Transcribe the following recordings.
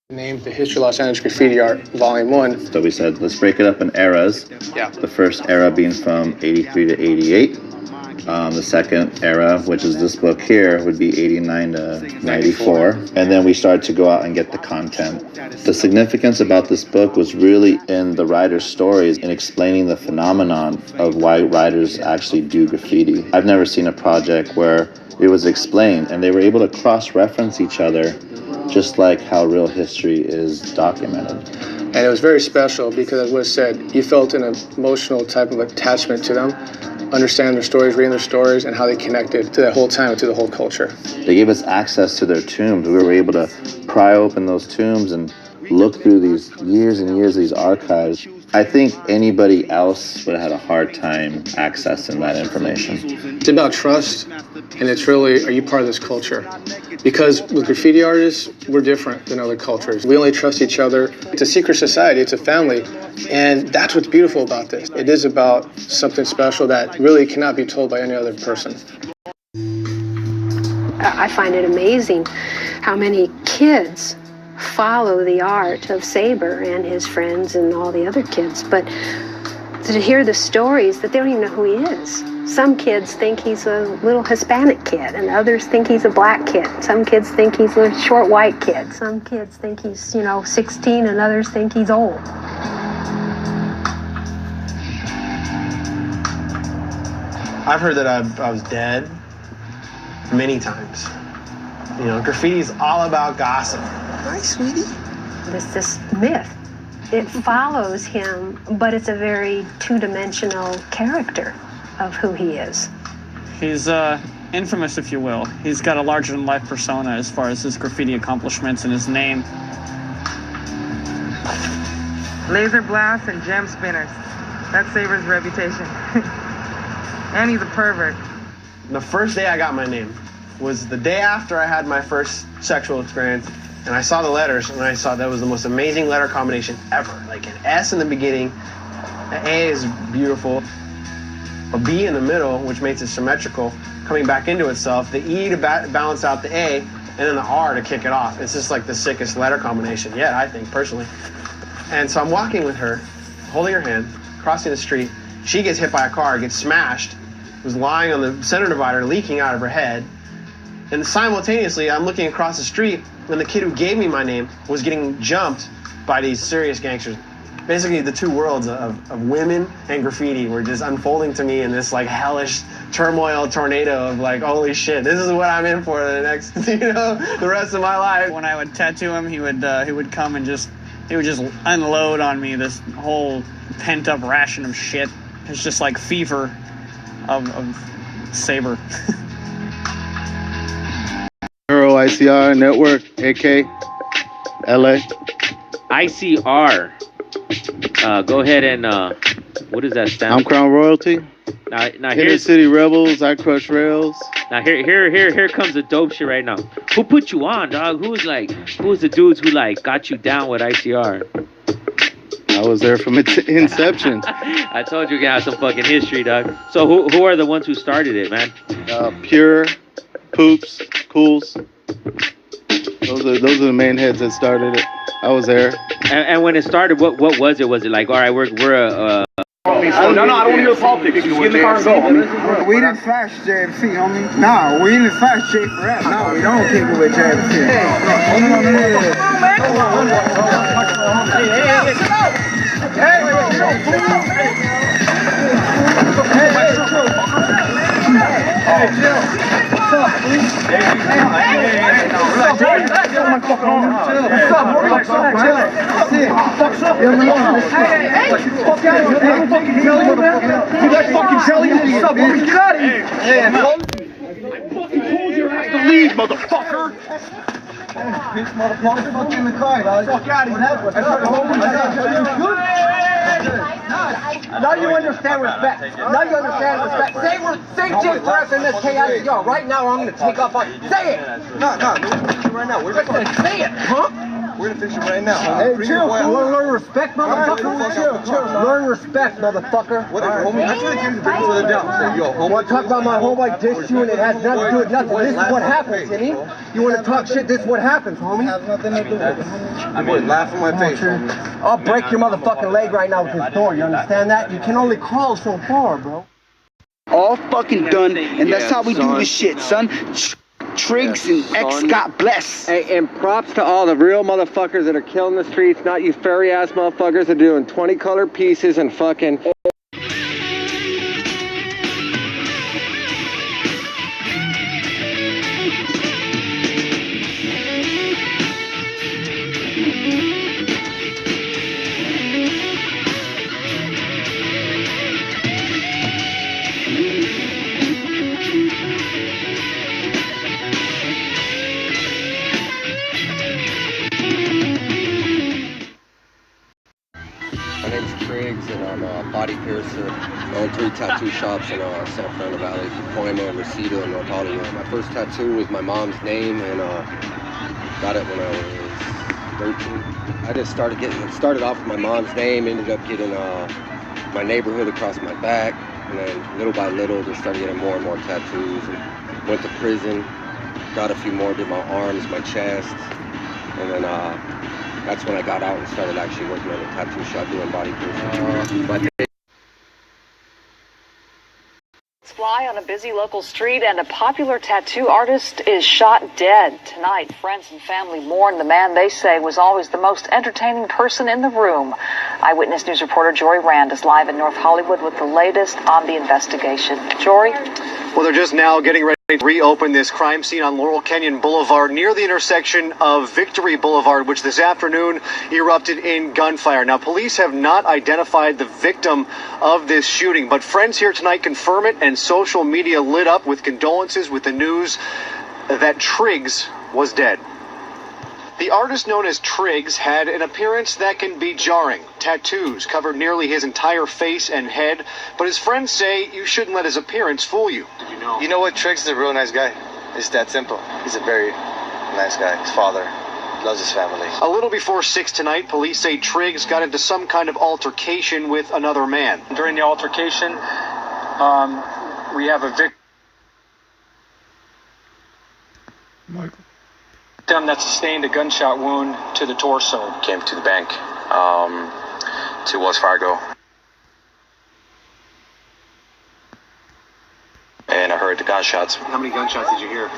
Named the History of Los Angeles Graffiti Art, Volume 1. So we said, let's break it up in eras. Yeah. The first era being from 83 to 88. The second era, which is this book here, would be 89 to 94. And then we started to go out and get the content. The significance about this book was really in the writer's stories and explaining the phenomenon of why writers actually do graffiti. I've never seen a project where it was explained and they were able to cross-reference each other, just like how real history is documented. And it was very special because, as was said, you felt an emotional type of attachment to them, understanding their stories, reading their stories, and how they connected to that whole time, to the whole culture. They gave us access to their tombs. We were able to pry open those tombs and look through these years and years of these archives. I think anybody else would have had a hard time accessing that information. It's about trust, and it's really, are you part of this culture? Because with graffiti artists, we're different than other cultures. We only trust each other. It's a secret society, it's a family, and that's what's beautiful about this. It is about something special that really cannot be told by any other person. I find it amazing how many kids follow the art of Saber and his friends and all the other kids, but to hear the stories that they don't even know who he is. Some kids think he's a little Hispanic kid, and others think he's a black kid. Some kids think he's a short white kid. Some kids think he's, 16, and others think he's old. I've heard that I was dead many times. Graffiti's all about gossip. Hi, sweetie. This myth, it follows him, but it's a very two-dimensional character of who he is. He's infamous, if you will. He's got a larger-than-life persona as far as his graffiti accomplishments and his name. Laser blasts and gem spinners. That's Saber's reputation. And he's a pervert. The first day I got my name was the day after I had my first sexual experience, and I saw the letters, and I saw that was the most amazing letter combination ever. Like an S in the beginning, an A is beautiful, a B in the middle, which makes it symmetrical, coming back into itself, the E to balance out the A, and then the R to kick it off. It's just like the sickest letter combination yet, I think, personally. And so I'm walking with her, holding her hand, crossing the street. She gets hit by a car, gets smashed, was lying on the center divider, leaking out of her head. And simultaneously, I'm looking across the street, and the kid who gave me my name was getting jumped by these serious gangsters. Basically, the two worlds of women and graffiti were just unfolding to me in this like hellish turmoil tornado of like, holy shit, this is what I'm in for the next, the rest of my life. When I would tattoo him, he would come and he would just unload on me this whole pent-up ration of shit. It's just like fever of Saber. Euro ICR Network, AK, LA. ICR. Go ahead and what does that stand? I'm Crown Royalty. Now Inner here's City Rebels. I crush rails. now here comes the dope shit right now. Who put you on, dog? Who's the dudes who got you down with ICR? I was there from its inception. I told you we're gonna have some fucking history, dog. So who are the ones who started it, man? Pure, Poops, Cools. Those are the main heads that started it. I was there. And when it started, what was it? Was it like, all right, we're No, I don't want to hear the politics. Just get in the car and go, homie. We didn't flash JMC, homie. Nah, we didn't flash J for F. No, we don't kick it with JMC. Motherfucker! This motherfucker fuck in the car, dog. Fuck out of here. Now you understand respect. Now you understand respect. Say J for F in this KICR. Right now I'm gonna take off on. Say it! No, right now. We're just gonna say it, huh? We're gonna fix it right now. Hey, chill, learn respect, motherfucker. Chill. Learn respect, motherfucker. Whatever, homie. That's what I came to do for the devil. Say, yo, homie. You want to talk about my home like this, you, and it has nothing to do with nothing. This is what happens, Timmy. You want to talk shit, this is what happens, homie. It has nothing to do with it, homie. Boy, laugh in my face, homie. I'll break your motherfucking leg right now with this door, you understand that? You can only crawl so far, bro. All fucking done, and that's how we do this shit, son. Triggs and X, God bless. Hey, and props to all the real motherfuckers that are killing the streets, not you furry ass motherfuckers that are doing 20 color pieces and fucking. My name's Triggs, and I'm a body piercer. I own 3 tattoo shops in San Fernando Valley, Pacoima, Reseda, and North Hollywood. My first tattoo was my mom's name, and got it when I was 13. I just started off with my mom's name, ended up getting my neighborhood across my back, and then little by little just started getting more and more tattoos. And went to prison, got a few more, did my arms, my chest, and then that's when I got out and started actually working at a tattoo shop doing body piercing. Fly on a busy local street, and a popular tattoo artist is shot dead. Tonight, friends and family mourn the man they say was always the most entertaining person in the room. Eyewitness News reporter Jory Rand is live in North Hollywood with the latest on the investigation. Jory? Well, they're just now getting ready to reopen this crime scene on Laurel Canyon Boulevard near the intersection of Victory Boulevard, which this afternoon erupted in gunfire. Now, police have not identified the victim of this shooting, but friends here tonight confirm it, and social media lit up with condolences with the news that Triggs was dead. The artist known as Triggs had an appearance that can be jarring. Tattoos covered nearly his entire face and head, but his friends say you shouldn't let his appearance fool you. You know what? Triggs is a real nice guy. It's that simple. He's a very nice guy. His father loves his family. A little before 6 tonight, police say Triggs got into some kind of altercation with another man. During the altercation, we have a victim that sustained a gunshot wound to the torso. Came to the bank, to Wells Fargo. And I heard the gunshots. How many gunshots did you hear?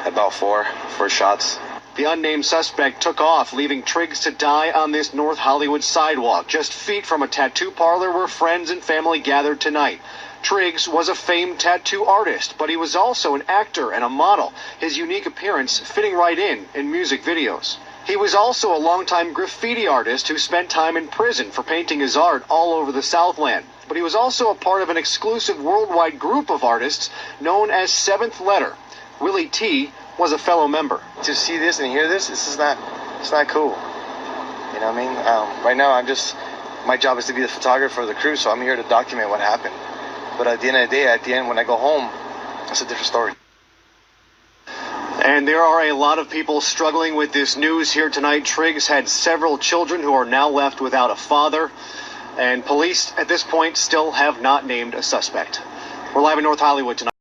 About four shots. The unnamed suspect took off, leaving Triggs to die on this North Hollywood sidewalk, just feet from a tattoo parlor where friends and family gathered tonight. Triggs was a famed tattoo artist, but he was also an actor and a model, his unique appearance fitting right in music videos. He was also a longtime graffiti artist who spent time in prison for painting his art all over the Southland. But he was also a part of an exclusive worldwide group of artists known as Seventh Letter. Willie T was a fellow member. To see this and hear this, it's not cool. You know what I mean? Right now, my job is to be the photographer of the crew, so I'm here to document what happened. But at the end of the day, when I go home, it's a different story. And there are a lot of people struggling with this news here tonight. Triggs had several children who are now left without a father. And police at this point still have not named a suspect. We're live in North Hollywood tonight.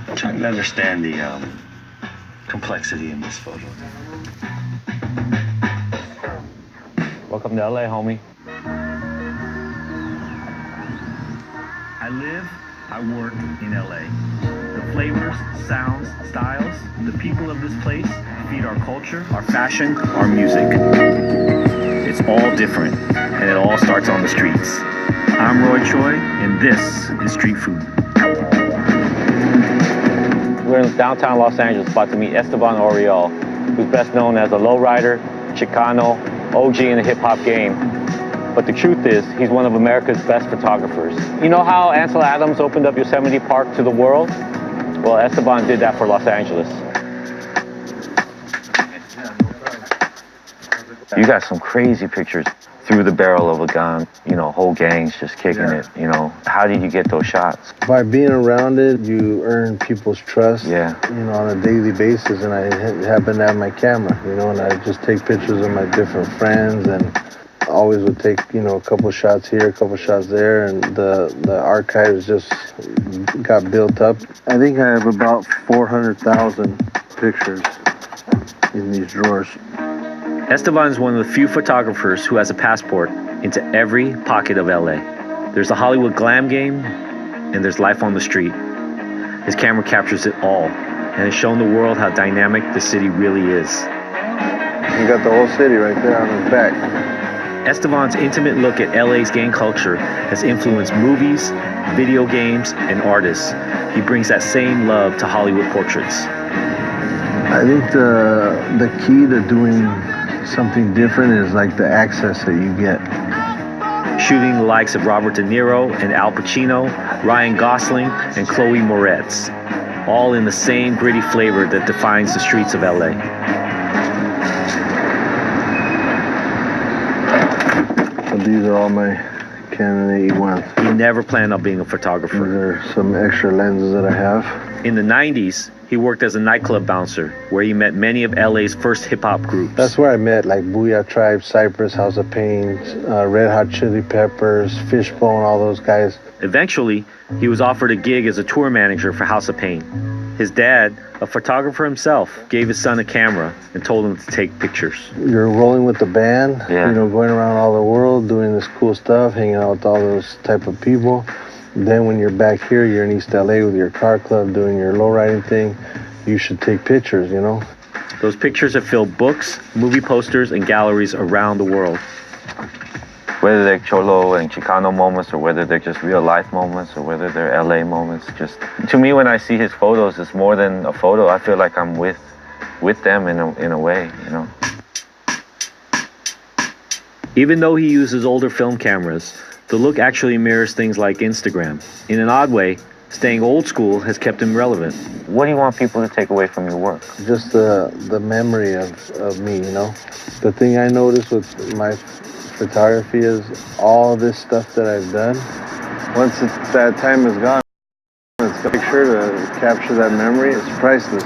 I'm trying to understand the complexity in this photo. Welcome to LA, homie. I live, I work in LA. The flavors, sounds, styles, the people of this place feed our culture, our fashion, our music. It's all different, and it all starts on the streets. I'm Roy Choi, and this is Street Food. We're in downtown Los Angeles, about to meet Esteban Oriol, who's best known as a lowrider, Chicano, OG in the hip-hop game. But the truth is, he's one of America's best photographers. You know how Ansel Adams opened up Yosemite Park to the world? Well, Esteban did that for Los Angeles. You got some crazy pictures through the barrel of a gun, you know, whole gangs just kicking it, you know. How did you get those shots? By being around it, you earn people's trust, Yeah. you know, on a daily basis. And I happen to have my camera, you know, and I just take pictures of my different friends and always would take, you know, a couple shots here, a couple shots there. And the archives just got built up. I think I have about 400,000 pictures in these drawers. Esteban is one of the few photographers who has a passport into every pocket of LA. There's the Hollywood glam game, and there's life on the street. His camera captures it all, and has shown the world how dynamic the city really is. You got the whole city right there on his back. Esteban's intimate look at LA's gang culture has influenced movies, video games, and artists. He brings that same love to Hollywood portraits. I think the key to doing something different is like the access that you get. Shooting the likes of Robert De Niro and Al Pacino, Ryan Gosling and Chloe Moretz, all in the same gritty flavor that defines the streets of LA. So these are all my Canon 81s. He never planned on being a photographer. These are some extra lenses that I have. In the 90s, he worked as a nightclub bouncer, where he met many of LA's first hip-hop groups. That's where I met like Booyah Tribe, Cypress, House of Pain, Red Hot Chili Peppers, Fishbone, all those guys. Eventually, he was offered a gig as a tour manager for House of Pain. His dad, a photographer himself, gave his son a camera and told him to take pictures. You're rolling with the band, yeah. You know, going around all the world, doing this cool stuff, hanging out with all those type of people. Then when you're back here, you're in East LA with your car club doing your lowriding thing, you should take pictures, you know? Those pictures have filled books, movie posters, and galleries around the world. Whether they're Cholo and Chicano moments, or whether they're just real life moments, or whether they're LA moments, just to me, when I see his photos, it's more than a photo. I feel like I'm with them in a way, you know. Even though he uses older film cameras, the look actually mirrors things like Instagram. In an odd way, staying old school has kept him relevant. What do you want people to take away from your work? Just the memory of me, you know? The thing I noticed with my photography is all this stuff that I've done. Once that time is gone, it's a picture to capture that memory. It's priceless.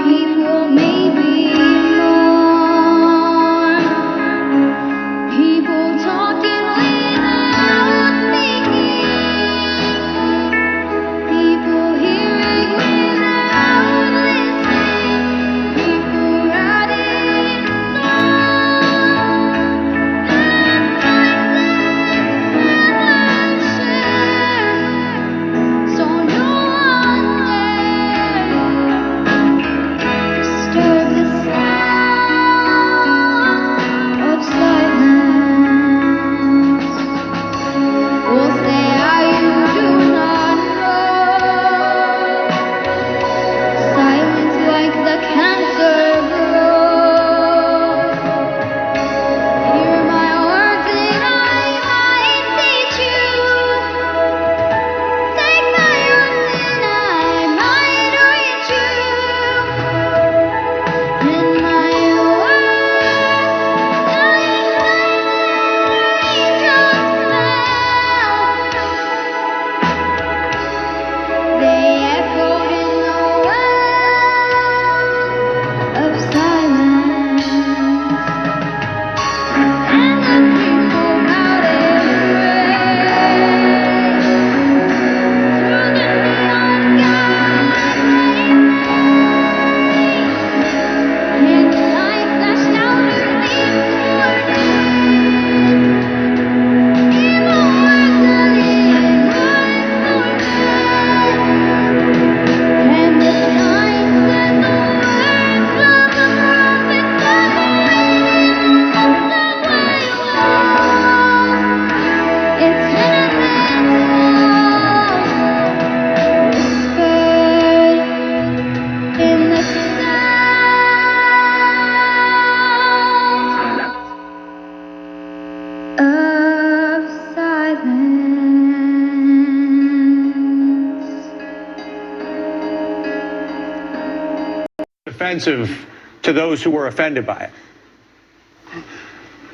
People, maybe more. offensive to those who were offended by it?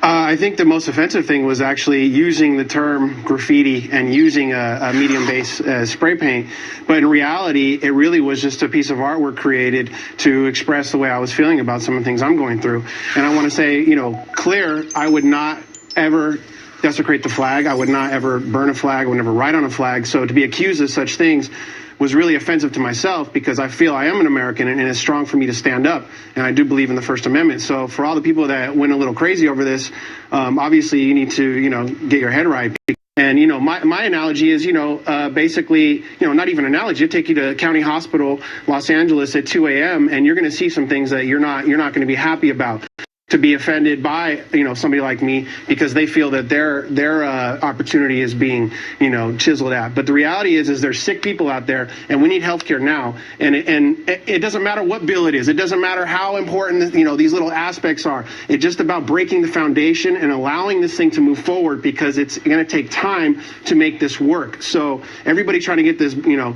I think the most offensive thing was actually using the term graffiti and using a medium base spray paint. But in reality, it really was just a piece of artwork created to express the way I was feeling about some of the things I'm going through. And I want to say, you know, clear, I would not ever desecrate the flag. I would not ever burn a flag. I would never write on a flag. So to be accused of such things was really offensive to myself, because I feel I am an American and it's strong for me to stand up. And I do believe in the First Amendment. So for all the people that went a little crazy over this, obviously you need to, you know, get your head right. And, you know, my analogy is, you know, basically, you know, not even an analogy. You take you to County Hospital, Los Angeles at 2 a.m. and you're going to see some things that you're not going to be happy about. To be offended by, you know, somebody like me because they feel that their opportunity is being, you know, chiseled at. But the reality is there's sick people out there, and we need healthcare now. And it doesn't matter what bill it is. It doesn't matter how important, you know, these little aspects are. It's just about breaking the foundation and allowing this thing to move forward, because it's going to take time to make this work. So everybody trying to get this, you know,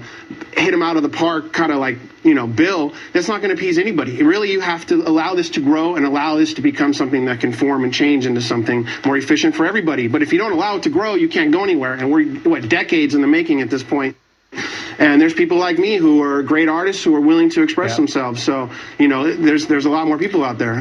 hit them out of the park kind of like, you know, bill, that's not going to appease anybody. Really, you have to allow this to grow and allow this to become something that can form and change into something more efficient for everybody. But if you don't allow it to grow, you can't go anywhere. And we're, decades in the making at this point. And there's people like me who are great artists who are willing to express themselves. So, you know, there's a lot more people out there.